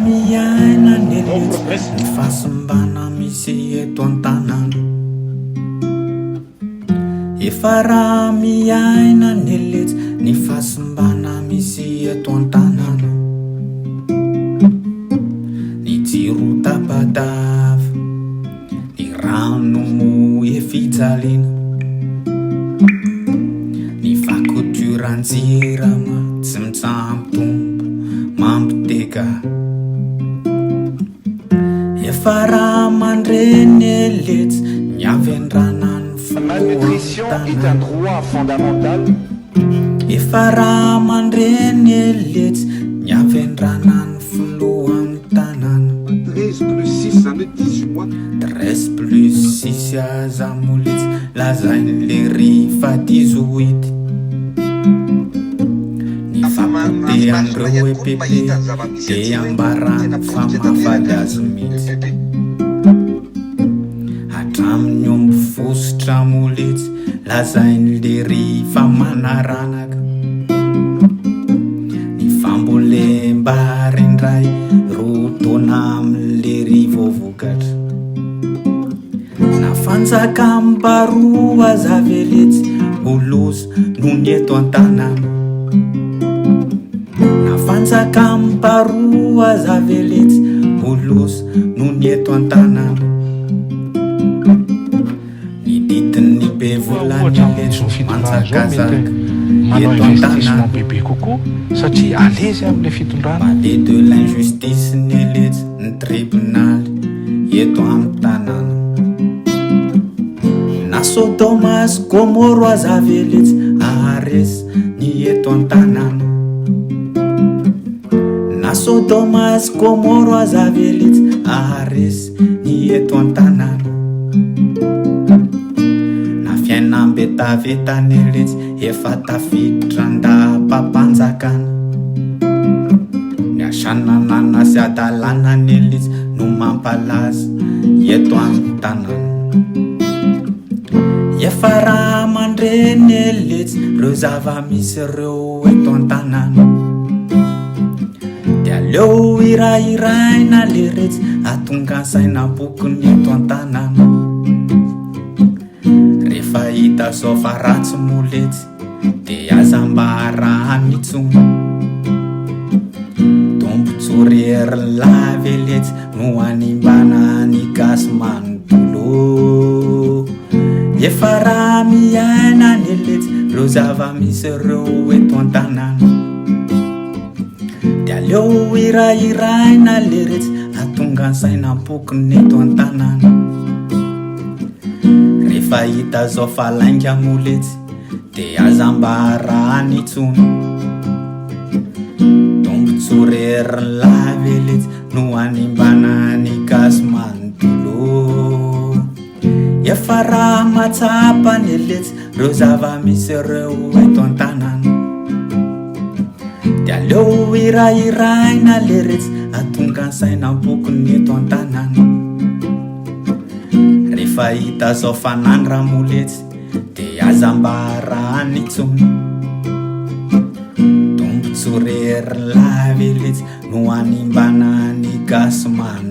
Miaina neletsy ny fahasimbana misy eto an-tanàna. Efa raha miaina neletsy ny fahasimbana misy eto an-tanàna. Ny jiro tabatava, ny rano mo efijaliana, ny fakotoran-jirama tsy mitsampitombo mampiteka. Efa raha mandreny eletsy ny avendranany La malnutrition est un droit fondamental. Efa raha mandreny eletsy ny avendranany filohan'ny tanàna. 13 plus 6, ça fait 18 mois. 13 plus 6 aza moletsy lazain'le rifa 18. Ny fampote andreo EPP de ambarany famavaly azy mihitsy. Hatramin'ny omby fosotra moletsy lazain'le rifa manaranaka. Ny fambolemba rendray rotona amin'le rivo vokatra. Na fanjaka mibaroa aza veletsy olozy no ny eto an-tanàna. Na fanjaka mibaroa aza veletsy olozy no ny eto an-tanàna. Ny ditin'ny be volany letsy manjakazaka manao investissement bebe kokoa satria alezy amin'le fitondrana. Palais de l'injustice ny letsy ny tribunaly eto amin'ny tanàna. Na Sodoma sy Gomoro aza veletsy aharesy ny eto an-tanàna. Na Sodoma sy Gomoro aza veletsy aharesy ny eto an-tanàna. Na fiainam-betaveta ny letsy efa tafiditra nda-pampanjakana. Ny asananana sy adalana ny letsy no mampalaza eto amin'ny tanàna. Efa raha mandreny eletsy reo zava-misy reo eto an-tanàna. De aleo irahiraina le retsy atonga saina bokony eto an-tanàna. Rehefa hita zao fa ratsy moletsy de aza mba raha mitsona. Tombotsorery lave letsy no animbana ny gasy manontolo. Efa raha miaina ny letsy reo zava-misy reo eto an-tanàna. De aleo irahiraina le retsy atonga saina bokony eto an-tanàna. Rehefa hita zao fa lainga moletsy de aza mba raha nitsona. Tombotsorery lave letsy no animbana ny gasy manontolo. Efa raha matsapa ny letsy reo zava-misy reo eto an-tanàna. De aleo irahiraina le retsy atonga saina bokony eto an-tanàna. Rehefa hita zao fa nandra moletsy de aza mba raha nitsona. Tombotsorery lave letsy no animbana ny gasy manontolo.